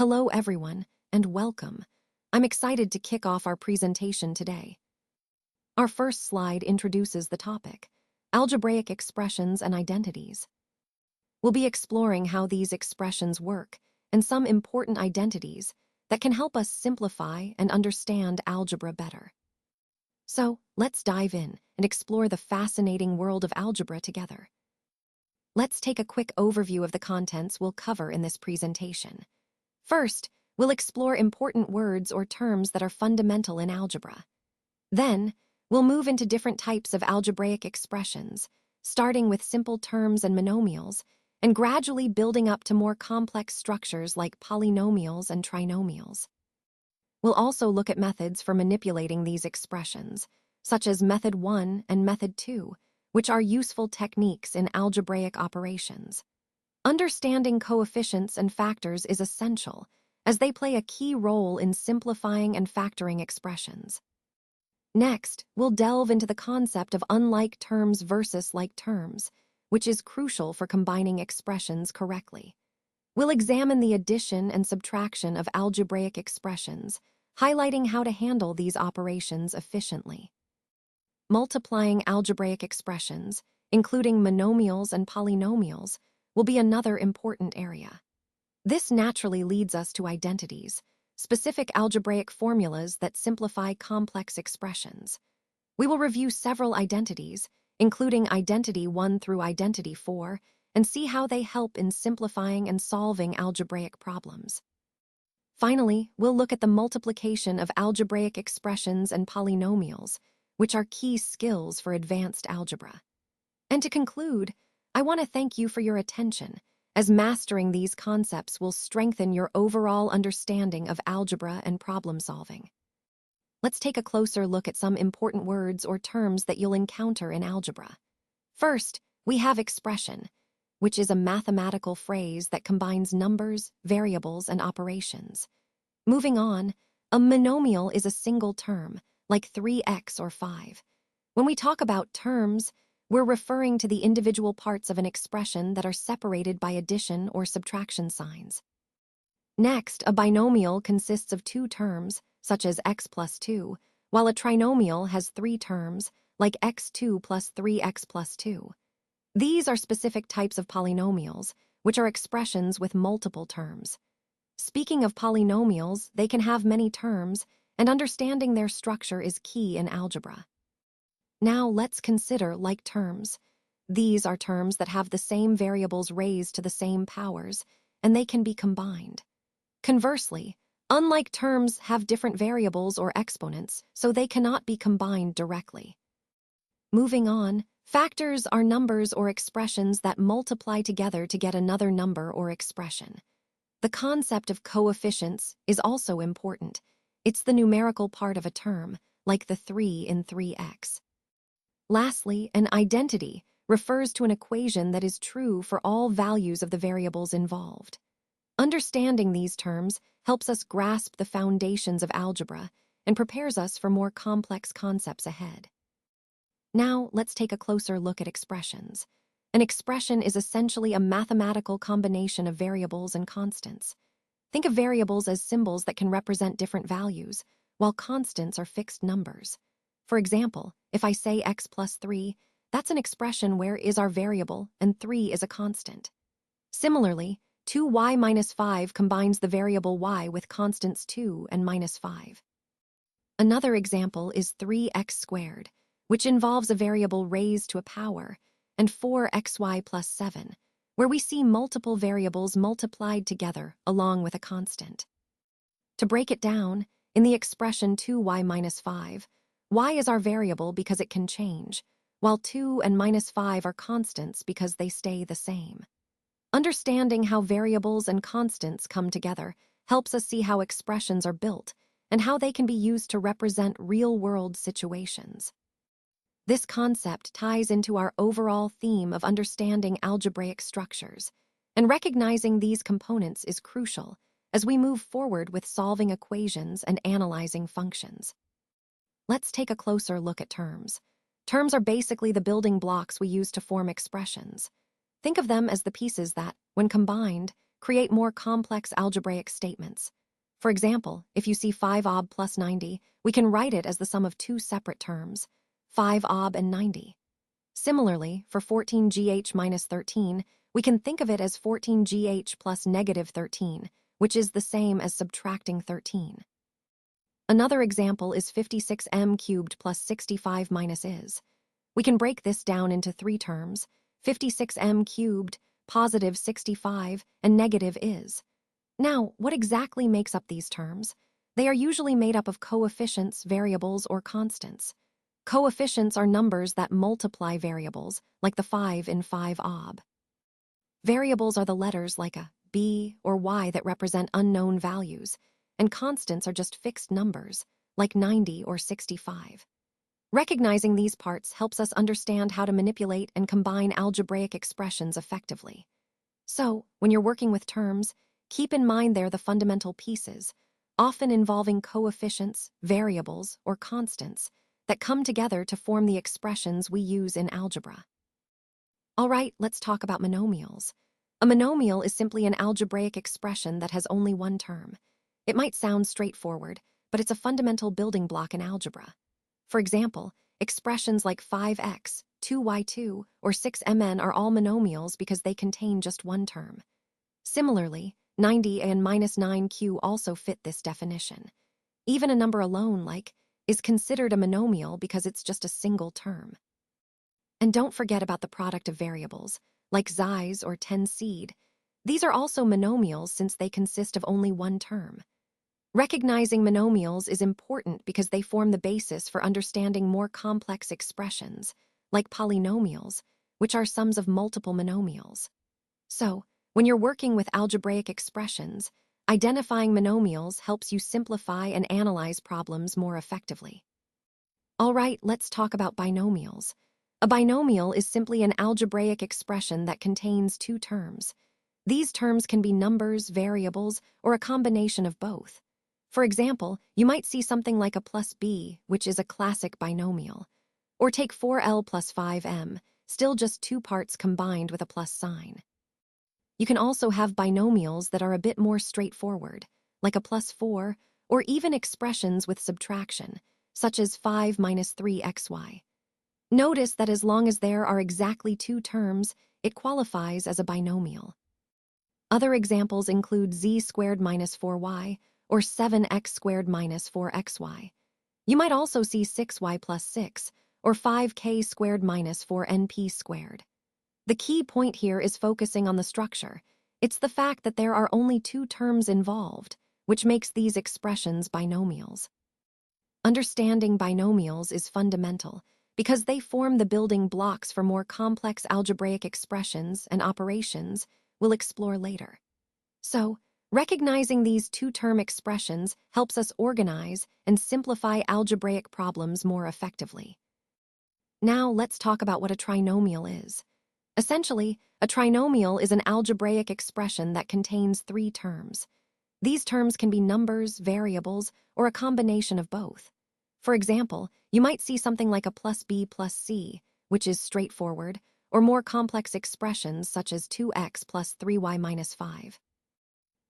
Hello everyone, and welcome. I'm excited to kick off our presentation today. Our first slide introduces the topic, Algebraic Expressions and Identities. We'll be exploring how these expressions work and some important identities that can help us simplify and understand algebra better. So, let's dive in and explore the fascinating world of algebra together. Let's take a quick overview of the contents we'll cover in this presentation. First, we'll explore important words or terms that are fundamental in algebra. Then, we'll move into different types of algebraic expressions, starting with simple terms and monomials, and gradually building up to more complex structures like polynomials and trinomials. We'll also look at methods for manipulating these expressions, such as Method 1 and Method 2, which are useful techniques in algebraic operations. Understanding coefficients and factors is essential, as they play a key role in simplifying and factoring expressions. Next, we'll delve into the concept of unlike terms versus like terms, which is crucial for combining expressions correctly. We'll examine the addition and subtraction of algebraic expressions, highlighting how to handle these operations efficiently. Multiplying algebraic expressions, including monomials and polynomials, will be another important area. This naturally leads us to identities, specific algebraic formulas that simplify complex expressions. We will review several identities, including Identity 1 through Identity 4, and see how they help in simplifying and solving algebraic problems. Finally, we'll look at the multiplication of algebraic expressions and polynomials, which are key skills for advanced algebra. And to conclude, I want to thank you for your attention, as mastering these concepts will strengthen your overall understanding of algebra and problem solving. Let's take a closer look at some important words or terms that you'll encounter in algebra. First, we have expression, which is a mathematical phrase that combines numbers, variables, and operations. Moving on, a monomial is a single term, like 3x or 5. When we talk about terms, we're referring to the individual parts of an expression that are separated by addition or subtraction signs. Next, a binomial consists of two terms, such as x plus 2, while a trinomial has three terms, like x2 plus 3x plus 2. These are specific types of polynomials, which are expressions with multiple terms. Speaking of polynomials, they can have many terms, and understanding their structure is key in algebra. Now let's consider like terms. These are terms that have the same variables raised to the same powers, and they can be combined. Conversely, unlike terms have different variables or exponents, so they cannot be combined directly. Moving on, factors are numbers or expressions that multiply together to get another number or expression. The concept of coefficients is also important. It's the numerical part of a term, like the 3 in 3x. Lastly, an identity refers to an equation that is true for all values of the variables involved. Understanding these terms helps us grasp the foundations of algebra and prepares us for more complex concepts ahead. Now, let's take a closer look at expressions. An expression is essentially a mathematical combination of variables and constants. Think of variables as symbols that can represent different values, while constants are fixed numbers. For example, if I say x plus 3, that's an expression where is our variable and 3 is a constant. Similarly, 2y minus 5 combines the variable y with constants 2 and minus 5. Another example is 3x squared, which involves a variable raised to a power, and 4xy plus 7, where we see multiple variables multiplied together along with a constant. To break it down, in the expression 2y minus 5, y is our variable because it can change, while 2 and minus 5 are constants because they stay the same. Understanding how variables and constants come together helps us see how expressions are built and how they can be used to represent real-world situations. This concept ties into our overall theme of understanding algebraic structures, and recognizing these components is crucial as we move forward with solving equations and analyzing functions. Let's take a closer look at terms. Terms are basically the building blocks we use to form expressions. Think of them as the pieces that, when combined, create more complex algebraic statements. For example, if you see 5ob plus 90, we can write it as the sum of two separate terms, 5ob and 90. Similarly, for 14gh minus 13, we can think of it as 14gh plus negative 13, which is the same as subtracting 13. Another example is 56m cubed plus 65 minus is. We can break this down into three terms, 56m cubed, positive 65, and negative is. Now, what exactly makes up these terms? They are usually made up of coefficients, variables, or constants. Coefficients are numbers that multiply variables, like the 5 in 5ob. Variables are the letters like a b or y that represent unknown values, and constants are just fixed numbers, like 90 or 65. Recognizing these parts helps us understand how to manipulate and combine algebraic expressions effectively. So, when you're working with terms, keep in mind they're the fundamental pieces, often involving coefficients, variables, or constants, that come together to form the expressions we use in algebra. All right, let's talk about monomials. A monomial is simply an algebraic expression that has only one term. It might sound straightforward, but it's a fundamental building block in algebra. For example, expressions like 5x, 2y2, or 6mn are all monomials because they contain just one term. Similarly, 90 and minus 9q also fit this definition. Even a number alone, like, is considered a monomial because it's just a single term. And don't forget about the product of variables, like x's or 10 seed. These are also monomials since they consist of only one term. Recognizing monomials is important because they form the basis for understanding more complex expressions, like polynomials, which are sums of multiple monomials. So, when you're working with algebraic expressions, identifying monomials helps you simplify and analyze problems more effectively. All right, let's talk about binomials. A binomial is simply an algebraic expression that contains two terms. These terms can be numbers, variables, or a combination of both. For example, you might see something like a plus b, which is a classic binomial. Or take 4l plus 5m, still just two parts combined with a plus sign. You can also have binomials that are a bit more straightforward, like a plus 4, or even expressions with subtraction, such as 5 minus 3xy. Notice that as long as there are exactly two terms, it qualifies as a binomial. Other examples include z squared minus 4y, or 7x squared minus 4xy. You might also see 6y plus 6, or 5k squared minus 4np squared. The key point here is focusing on the structure. It's the fact that there are only two terms involved, which makes these expressions binomials. Understanding binomials is fundamental because they form the building blocks for more complex algebraic expressions and operations we'll explore later. So, recognizing these two-term expressions helps us organize and simplify algebraic problems more effectively. Now let's talk about what a trinomial is. Essentially, a trinomial is an algebraic expression that contains three terms. These terms can be numbers, variables, or a combination of both. For example, you might see something like a plus b plus c, which is straightforward, or more complex expressions such as 2x plus 3y minus 5.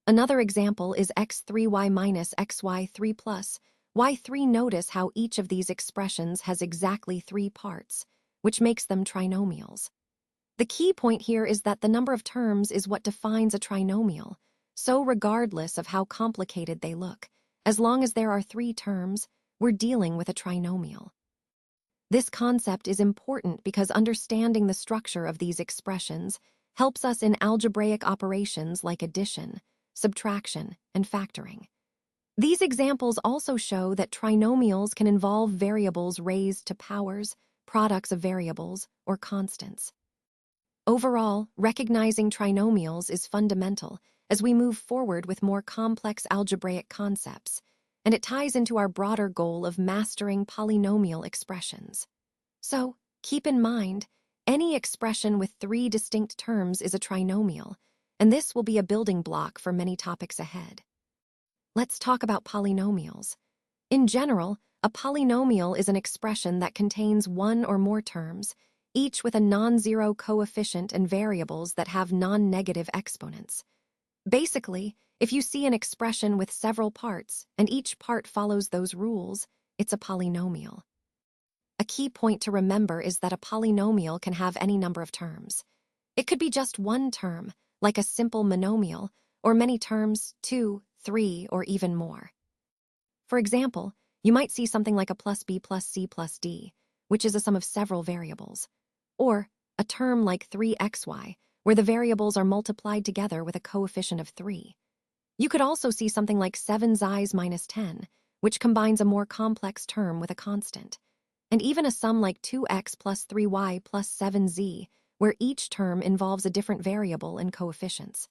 Another example is x3y minus xy3 plus y3. Notice how each of these expressions has exactly three parts, which makes them trinomials. The key point here is that the number of terms is what defines a trinomial, so regardless of how complicated they look, as long as there are three terms, we're dealing with a trinomial. This concept is important because understanding the structure of these expressions helps us in algebraic operations like addition, subtraction, and factoring. These examples also show that trinomials can involve variables raised to powers, products of variables, or constants. Overall, recognizing trinomials is fundamental as we move forward with more complex algebraic concepts, and it ties into our broader goal of mastering polynomial expressions. So, keep in mind, any expression with three distinct terms is a trinomial, and this will be a building block for many topics ahead. Let's talk about polynomials. In general, a polynomial is an expression that contains one or more terms, each with a non-zero coefficient and variables that have non-negative exponents. Basically, if you see an expression with several parts and each part follows those rules, it's a polynomial. A key point to remember is that a polynomial can have any number of terms. It could be just one term, like a simple monomial, or many terms, 2, 3, or even more. For example, you might see something like a plus b plus c plus d, which is a sum of several variables, or a term like 3xy, where the variables are multiplied together with a coefficient of 3. You could also see something like 7x's minus 10, which combines a more complex term with a constant, and even a sum like 2x plus 3y plus 7z, where each term involves a different variable and coefficients.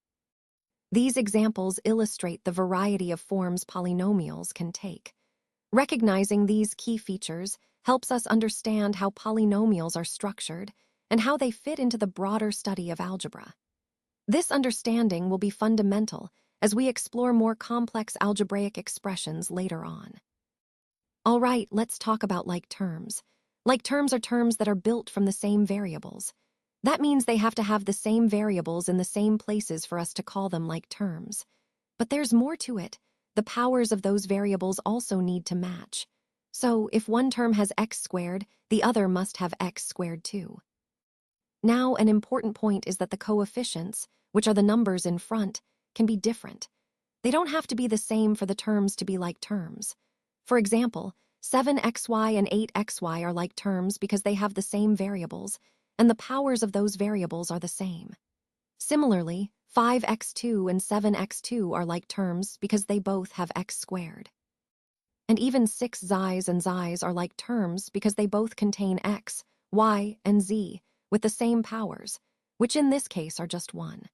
These examples illustrate the variety of forms polynomials can take. Recognizing these key features helps us understand how polynomials are structured and how they fit into the broader study of algebra. This understanding will be fundamental as we explore more complex algebraic expressions later on. All right, let's talk about like terms. Like terms are terms that are built from the same variables. That means they have to have the same variables in the same places for us to call them like terms. But there's more to it. The powers of those variables also need to match. So if one term has x squared, the other must have x squared too. Now, an important point is that the coefficients, which are the numbers in front, can be different. They don't have to be the same for the terms to be like terms. For example, 7xy and 8xy are like terms because they have the same variables, and the powers of those variables are the same. Similarly, 5x2 and 7x2 are like terms because they both have x squared. And even 6x's and z's are like terms because they both contain x, y, and z, with the same powers, which in this case are just 1.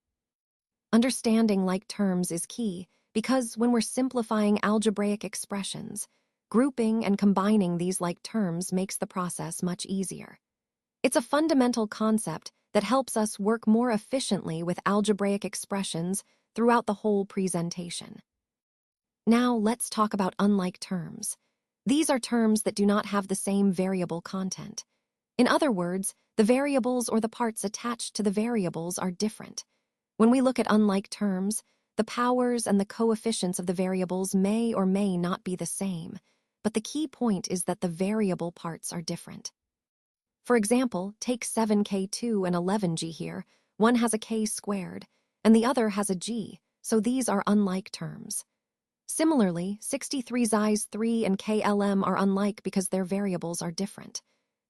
Understanding like terms is key because when we're simplifying algebraic expressions, grouping and combining these like terms makes the process much easier. It's a fundamental concept that helps us work more efficiently with algebraic expressions throughout the whole presentation. Now let's talk about unlike terms. These are terms that do not have the same variable content. In other words, the variables or the parts attached to the variables are different. When we look at unlike terms, the powers and the coefficients of the variables may or may not be the same, but the key point is that the variable parts are different. For example, take 7k2 and 11g here. One has a k squared, and the other has a g, so these are unlike terms. Similarly, 63x's 3 and klm are unlike because their variables are different.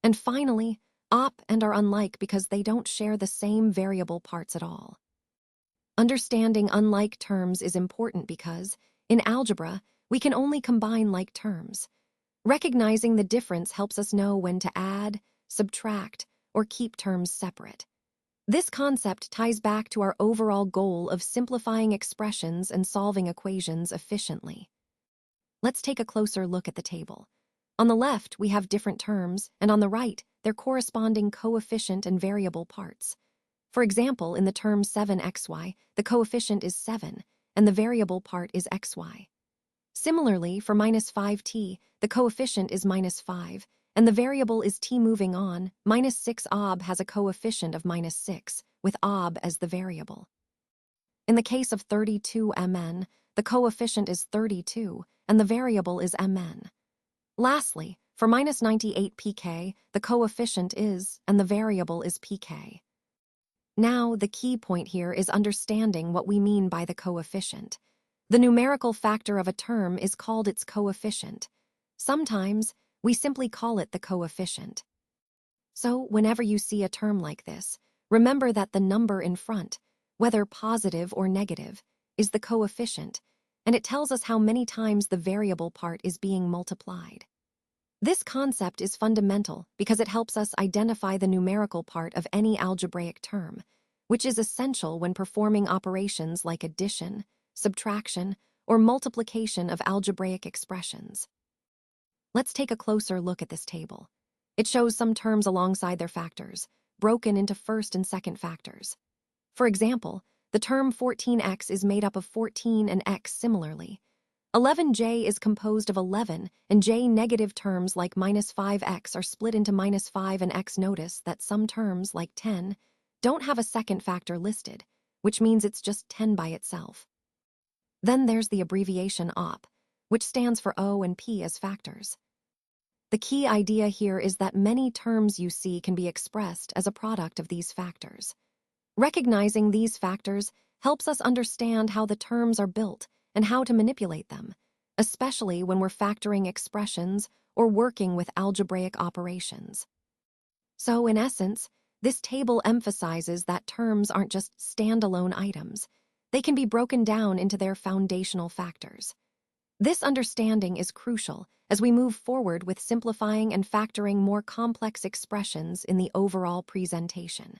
And finally, op and are unlike because they don't share the same variable parts at all. Understanding unlike terms is important because, in algebra, we can only combine like terms. Recognizing the difference helps us know when to add, subtract, or keep terms separate. This concept ties back to our overall goal of simplifying expressions and solving equations efficiently. Let's take a closer look at the table. On the left, we have different terms, and on the right, their corresponding coefficient and variable parts. For example, in the term 7xy, the coefficient is 7, and the variable part is xy. Similarly, for minus 5t, the coefficient is minus 5, and the variable is t moving on. Minus 6 ob has a coefficient of minus 6, with ob as the variable. In the case of 32 mn, the coefficient is 32, and the variable is mn. Lastly, for minus 98 pk, the coefficient is, and the variable is pk. Now, the key point here is understanding what we mean by the coefficient. The numerical factor of a term is called its coefficient. Sometimes, we simply call it the coefficient. So, whenever you see a term like this, remember that the number in front, whether positive or negative, is the coefficient, and it tells us how many times the variable part is being multiplied. This concept is fundamental because it helps us identify the numerical part of any algebraic term, which is essential when performing operations like addition, subtraction, or multiplication of algebraic expressions. Let's take a closer look at this table. It shows some terms alongside their factors, broken into first and second factors. For example, the term 14x is made up of 14 and x similarly. 11j is composed of 11, and j negative terms like minus 5x are split into minus 5 and x. Notice that some terms, like 10, don't have a second factor listed, which means it's just 10 by itself. Then there's the abbreviation OP, which stands for O and P as factors. The key idea here is that many terms you see can be expressed as a product of these factors. Recognizing these factors helps us understand how the terms are built and how to manipulate them, especially when we're factoring expressions or working with algebraic operations. So, in essence, this table emphasizes that terms aren't just standalone items. They can be broken down into their foundational factors. This understanding is crucial as we move forward with simplifying and factoring more complex expressions in the overall presentation.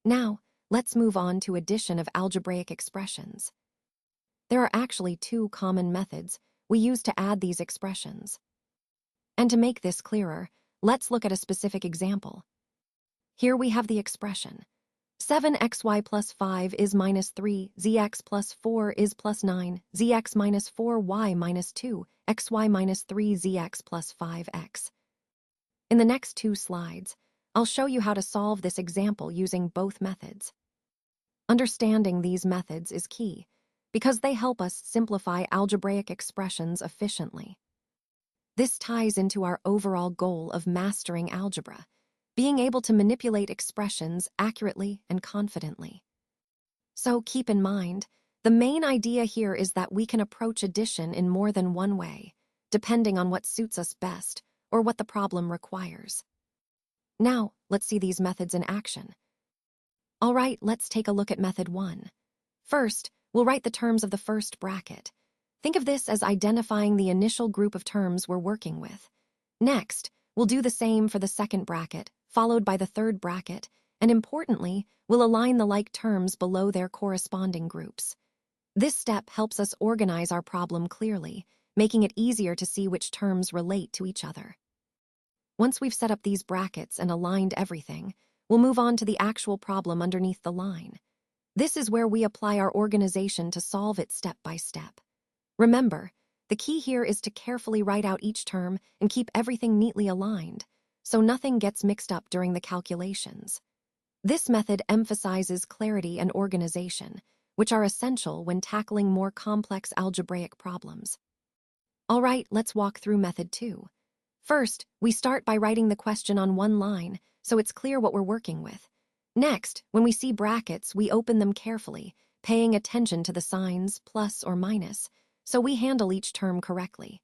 Now, let's move on to addition of algebraic expressions. There are actually two common methods we use to add these expressions. And to make this clearer, let's look at a specific example. Here we have the expression 7xy plus 5 is minus 3, zx plus 4 is plus 9, zx minus 4y minus 2, xy minus 3 zx plus 5x. In the next two slides, I'll show you how to solve this example using both methods. Understanding these methods is key because they help us simplify algebraic expressions efficiently. This ties into our overall goal of mastering algebra, being able to manipulate expressions accurately and confidently. So keep in mind, the main idea here is that we can approach addition in more than one way, depending on what suits us best or what the problem requires. Now, let's see these methods in action. All right, let's take a look at method 1. First, we'll write the terms of the first bracket. Think of this as identifying the initial group of terms we're working with. Next, we'll do the same for the second bracket, followed by the third bracket, and importantly, we'll align the like terms below their corresponding groups. This step helps us organize our problem clearly, making it easier to see which terms relate to each other. Once we've set up these brackets and aligned everything, we'll move on to the actual problem underneath the line. This is where we apply our organization to solve it step by step. Remember, the key here is to carefully write out each term and keep everything neatly aligned, so nothing gets mixed up during the calculations. This method emphasizes clarity and organization, which are essential when tackling more complex algebraic problems. All right, let's walk through method 2. First, we start by writing the question on one line, so it's clear what we're working with. Next, when we see brackets, we open them carefully, paying attention to the signs plus or minus, so we handle each term correctly.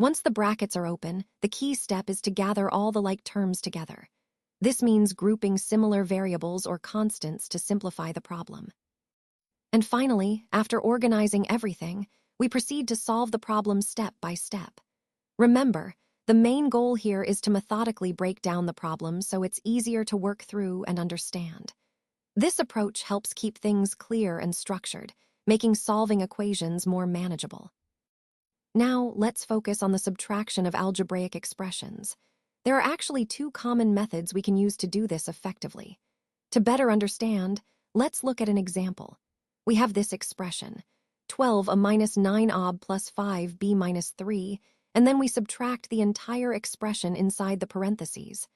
Once the brackets are open, the key step is to gather all the like terms together. This means grouping similar variables or constants to simplify the problem. And finally, after organizing everything, we proceed to solve the problem step by step. Remember, the main goal here is to methodically break down the problem so it's easier to work through and understand. This approach helps keep things clear and structured, making solving equations more manageable. Now, let's focus on the subtraction of algebraic expressions. There are actually two common methods we can use to do this effectively. To better understand, let's look at an example. We have this expression, 12 a minus 9 ob plus 5b minus 3, and then we subtract the entire expression inside the parentheses,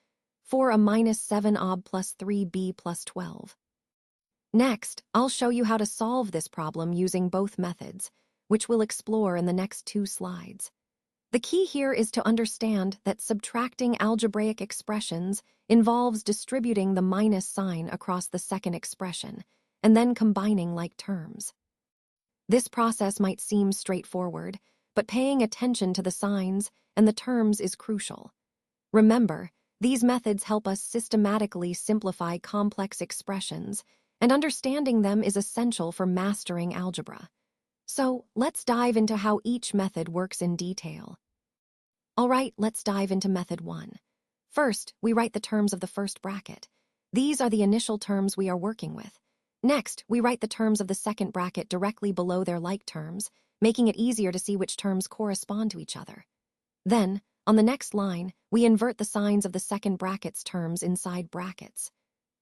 4 a minus 7 ob plus 3b plus 12. Next, I'll show you how to solve this problem using both methods, which we'll explore in the next two slides. The key here is to understand that subtracting algebraic expressions involves distributing the minus sign across the second expression, and then combining like terms. This process might seem straightforward, but paying attention to the signs and the terms is crucial. Remember, these methods help us systematically simplify complex expressions, and understanding them is essential for mastering algebra. So, let's dive into how each method works in detail. All right, let's dive into method 1. First, we write the terms of the first bracket. These are the initial terms we are working with. Next, we write the terms of the second bracket directly below their like terms, making it easier to see which terms correspond to each other. Then, on the next line, we invert the signs of the second bracket's terms inside brackets.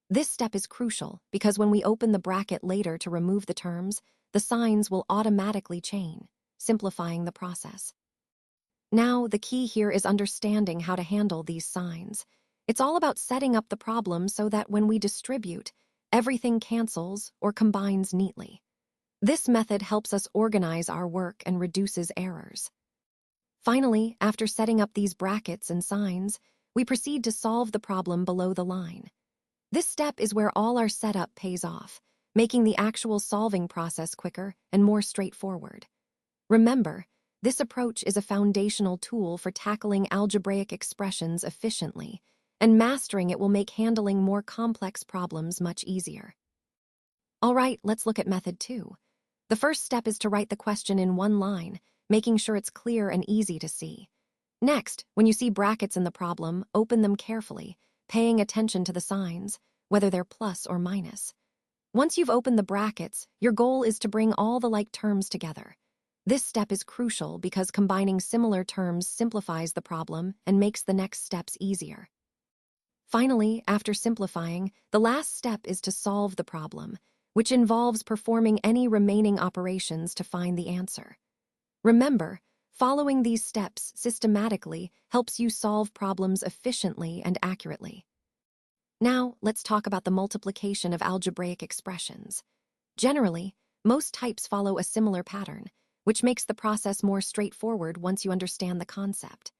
This step is crucial because when we open the bracket later to remove the terms, the signs will automatically chain, simplifying the process. Now, the key here is understanding how to handle these signs. It's all about setting up the problem so that when we distribute, everything cancels or combines neatly. This method helps us organize our work and reduces errors. Finally, after setting up these brackets and signs, we proceed to solve the problem below the line. This step is where all our setup pays off, making the actual solving process quicker and more straightforward. Remember, this approach is a foundational tool for tackling algebraic expressions efficiently, and mastering it will make handling more complex problems much easier. All right, let's look at method 2. The first step is to write the question in one line, making sure it's clear and easy to see. Next, when you see brackets in the problem, open them carefully, paying attention to the signs, whether they're plus or minus. Once you've opened the brackets, your goal is to bring all the like terms together. This step is crucial because combining similar terms simplifies the problem and makes the next steps easier. Finally, after simplifying, the last step is to solve the problem, which involves performing any remaining operations to find the answer. Remember, following these steps systematically helps you solve problems efficiently and accurately. Now, let's talk about the multiplication of algebraic expressions. Generally, most types follow a similar pattern, which makes the process more straightforward once you understand the concept.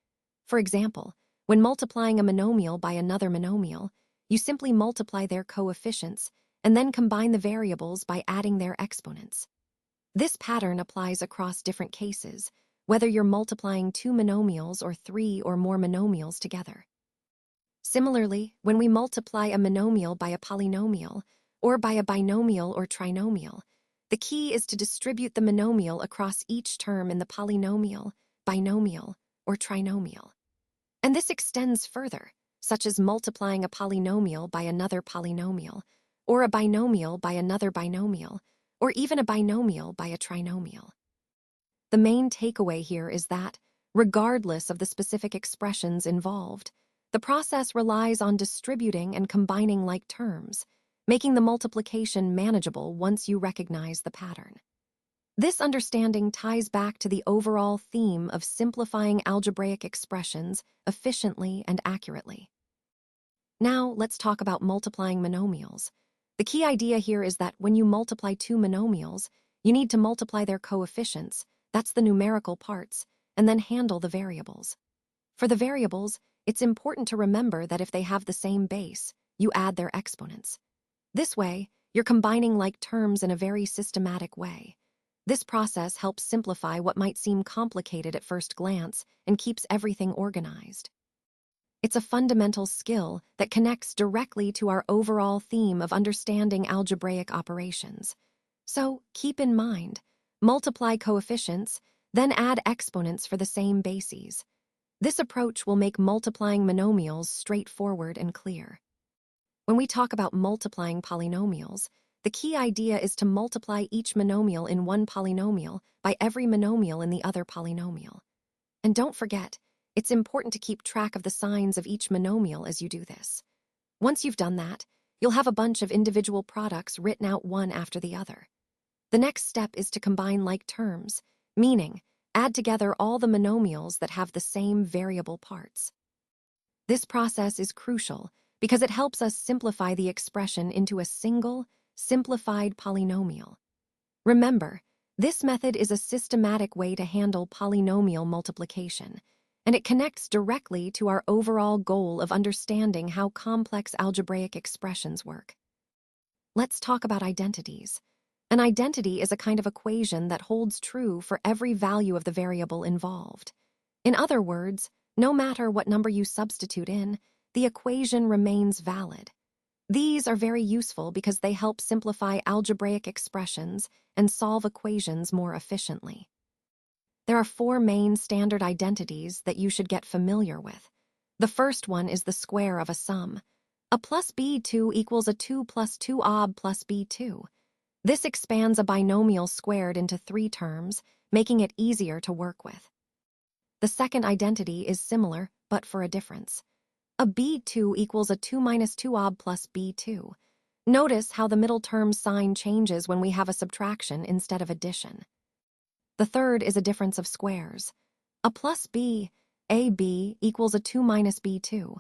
For example, when multiplying a monomial by another monomial, you simply multiply their coefficients and then combine the variables by adding their exponents. This pattern applies across different cases, whether you're multiplying two monomials or three or more monomials together. Similarly, when we multiply a monomial by a polynomial, or by a binomial or trinomial, the key is to distribute the monomial across each term in the polynomial, binomial, or trinomial. And this extends further, such as multiplying a polynomial by another polynomial, or a binomial by another binomial, or even a binomial by a trinomial. The main takeaway here is that, regardless of the specific expressions involved, the process relies on distributing and combining like terms, making the multiplication manageable once you recognize the pattern. This understanding ties back to the overall theme of simplifying algebraic expressions efficiently and accurately. Now, let's talk about multiplying monomials. The key idea here is that when you multiply two monomials, you need to multiply their coefficients, that's the numerical parts, and then handle the variables. For the variables, it's important to remember that if they have the same base, you add their exponents. This way, you're combining like terms in a very systematic way. This process helps simplify what might seem complicated at first glance and keeps everything organized. It's a fundamental skill that connects directly to our overall theme of understanding algebraic operations. So, keep in mind, multiply coefficients, then add exponents for the same bases. This approach will make multiplying monomials straightforward and clear. When we talk about multiplying polynomials, the key idea is to multiply each monomial in one polynomial by every monomial in the other polynomial. And don't forget, it's important to keep track of the signs of each monomial as you do this. Once you've done that, you'll have a bunch of individual products written out one after the other. The next step is to combine like terms, meaning add together all the monomials that have the same variable parts. This process is crucial because it helps us simplify the expression into a single, simplified polynomial. Remember, this method is a systematic way to handle polynomial multiplication, and it connects directly to our overall goal of understanding how complex algebraic expressions work. Let's talk about identities. An identity is a kind of equation that holds true for every value of the variable involved. In other words, no matter what number you substitute in, the equation remains valid. These are very useful because they help simplify algebraic expressions and solve equations more efficiently. There are four main standard identities that you should get familiar with. The first one is the square of a sum. A plus b2 equals a 2 plus 2ab plus b2. This expands a binomial squared into three terms, making it easier to work with. The second identity is similar, but for a difference. A b2 equals a 2 minus 2ab plus b2. Notice how the middle term sign changes when we have a subtraction instead of addition. The third is a difference of squares. A plus b, ab equals a 2 minus b2.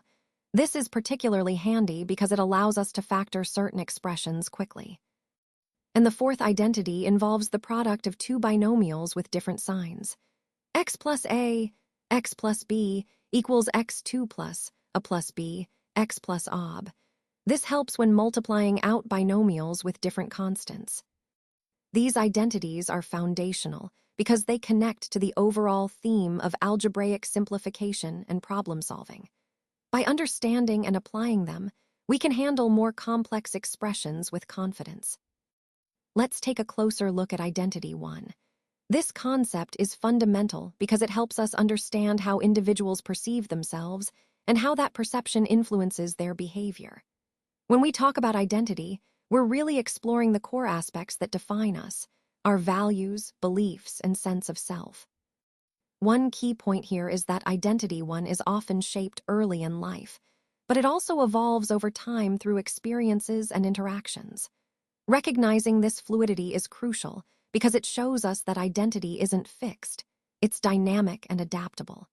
This is particularly handy because it allows us to factor certain expressions quickly. And the fourth identity involves the product of two binomials with different signs. X plus A, X plus B equals X2 plus A plus B, X plus ob. This helps when multiplying out binomials with different constants. These identities are foundational because they connect to the overall theme of algebraic simplification and problem solving. By understanding and applying them, we can handle more complex expressions with confidence. Let's take a closer look at identity 1. This concept is fundamental because it helps us understand how individuals perceive themselves and how that perception influences their behavior. When we talk about identity, we're really exploring the core aspects that define us, our values, beliefs, and sense of self. One key point here is that identity 1 is often shaped early in life, but it also evolves over time through experiences and interactions. Recognizing this fluidity is crucial because it shows us that identity isn't fixed, it's dynamic and adaptable.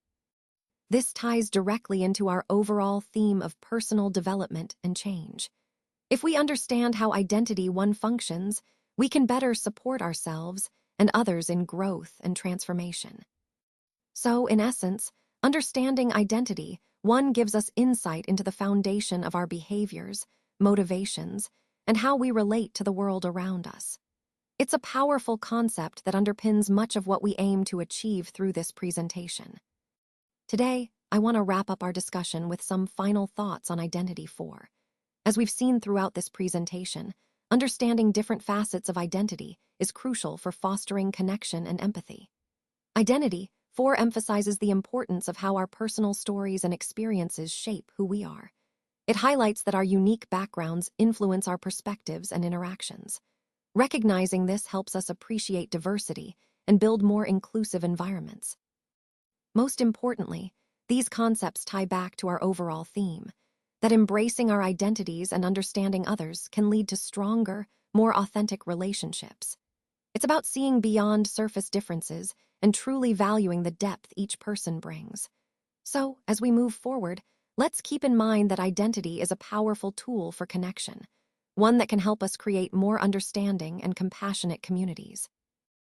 This ties directly into our overall theme of personal development and change. If we understand how identity 1 functions, we can better support ourselves and others in growth and transformation. So, in essence, understanding identity 1 gives us insight into the foundation of our behaviors, motivations, and how we relate to the world around us. It's a powerful concept that underpins much of what we aim to achieve through this presentation. Today, I want to wrap up our discussion with some final thoughts on Identity 4. As we've seen throughout this presentation, understanding different facets of identity is crucial for fostering connection and empathy. Identity 4 emphasizes the importance of how our personal stories and experiences shape who we are. It highlights that our unique backgrounds influence our perspectives and interactions. Recognizing this helps us appreciate diversity and build more inclusive environments. Most importantly, these concepts tie back to our overall theme, that embracing our identities and understanding others can lead to stronger, more authentic relationships. It's about seeing beyond surface differences and truly valuing the depth each person brings. So, as we move forward, let's keep in mind that identity is a powerful tool for connection, one that can help us create more understanding and compassionate communities.